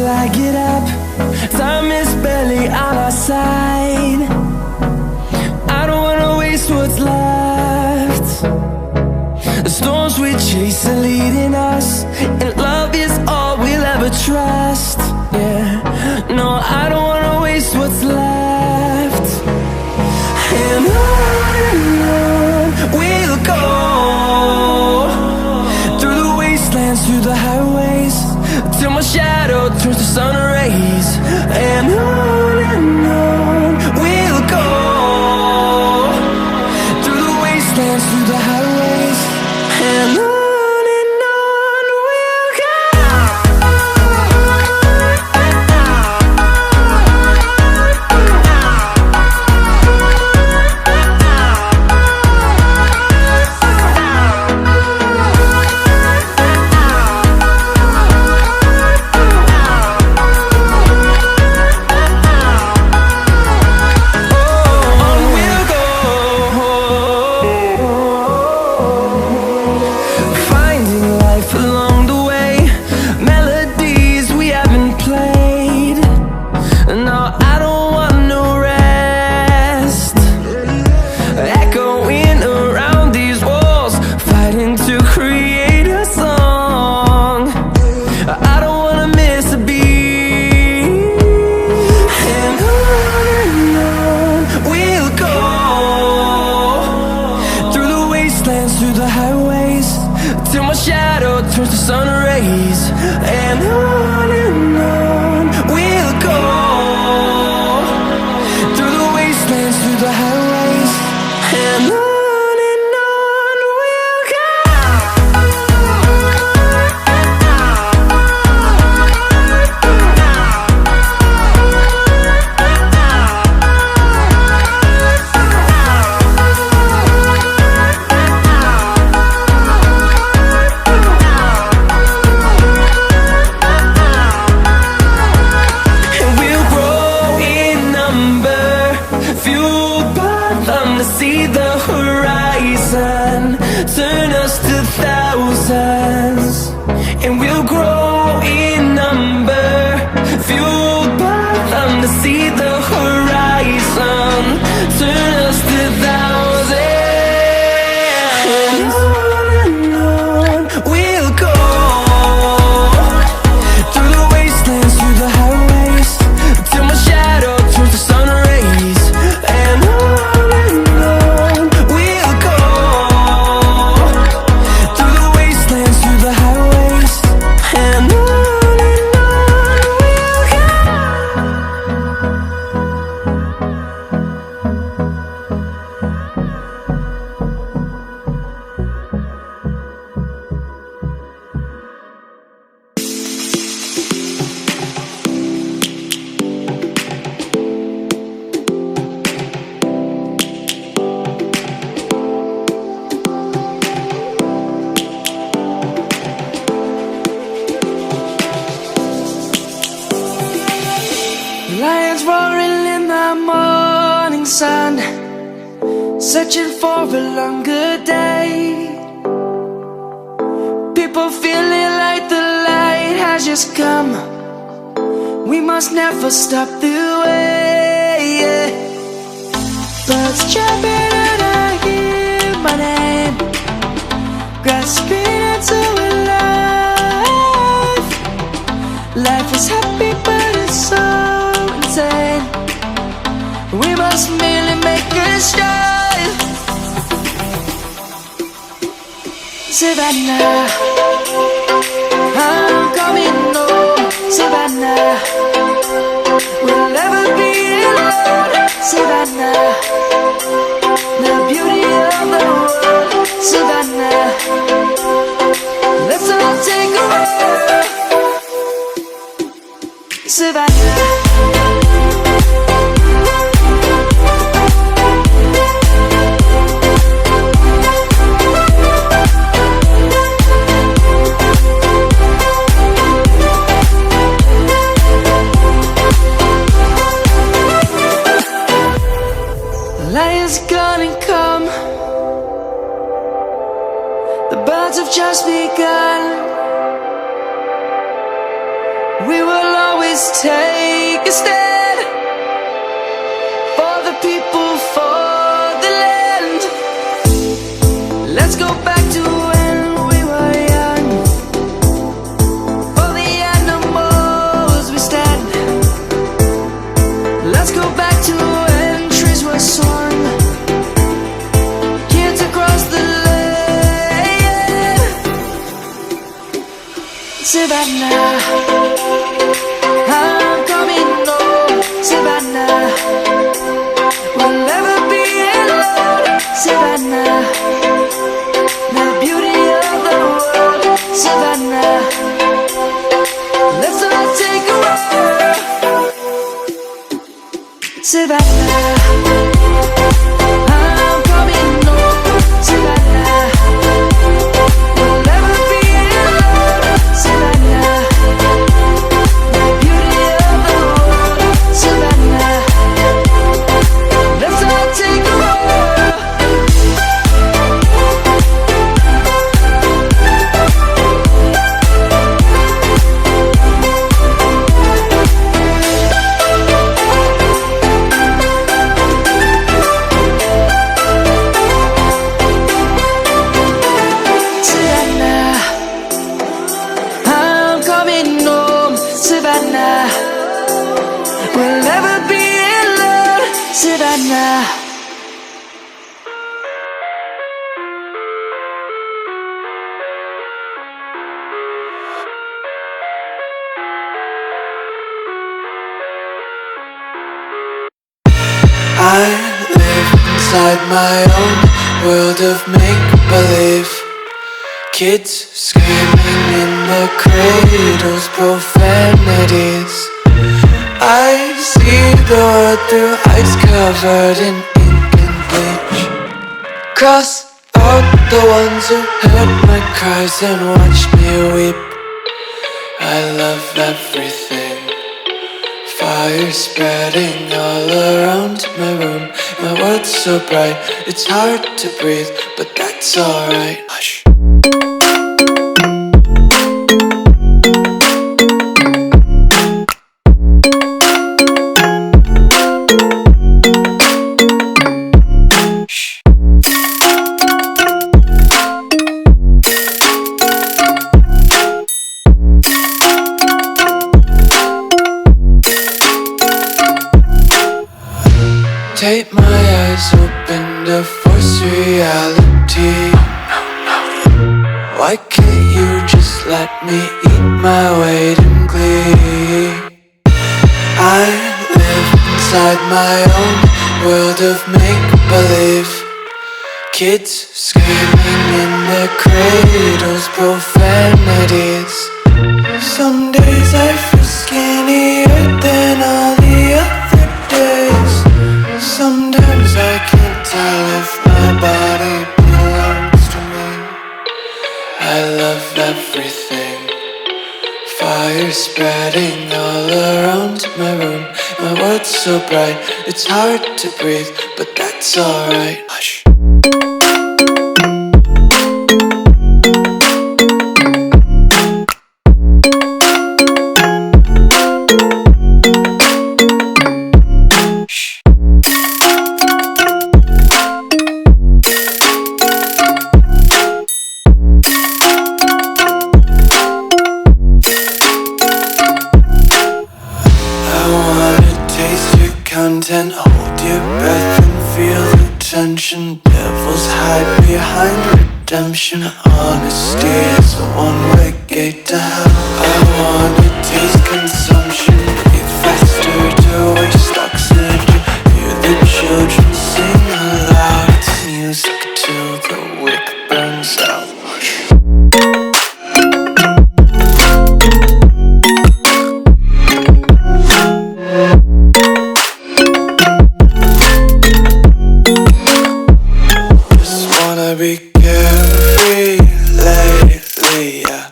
till I get up. Time is barely on our side. I don't wanna waste what's left. The storms we chase are leading us, and love is all we'll ever trust. Yeah, no, I don't wanna waste what's left. And on we'll go, through the wastelands, through the highways, till my shadow turns to sun rays. And on we'll go, through the wastelands, through the highways, and on. Searching for a longer day. People feeling like the light has just come. We must never stop the way. Birds chirping and I hear my name, grasping into a life. Life is happy but it's so insane. We must merely make a start. Savannah, I'm coming home. Savannah, we'll never be alone. Savannah, the beauty of the world. Savannah, let's all take a walk. Savannah. Just begun. We will always always take a stand for the people, for the land. Let's go back to when we were young. For the animals we stand. Let's go back to when trees were swung. Kids across the land. Savannah, I'm coming home. Savannah, we'll never be alone. Savannah, the beauty of the world. Savannah, let's all take a walk. Savannah, I'm coming home. Savannah, we'll never be alone. Savannah, the beauty of the world. Savannah, let's all take a walk. Savannah, I'm coming home. Savannah, we'll never be alone. Savannah. I live inside my own world of make-believe. Kids screaming in the cradles, profanities. I see the world through ice covered in ink and bleach. Cross out the ones who heard my cries and watched me weep. I love everything. Fire spreading all around my room. My world's so bright, it's hard to breathe, but that's alright. Hush. Take my eyes open to force reality. Why can't you just let me eat my weight in glee? I live inside my own world of make-believe. Kids screaming in their cradles, profanities. Some days I feel skinnier than all the other days. Sometimes I can't tell if my body belongs to me. I love everything. Fire spreading all around my room. My world's so bright, it's hard to breathe, but that's alright. Hush. Content, hold your breath and feel the tension. Devils hide behind redemption. Honesty is a one-way gate to hell. I wanna taste consumption. Breathe faster to waste oxygen. Hear the children sing aloud. It's music till the wick burns out. Be carefree lately, yeah.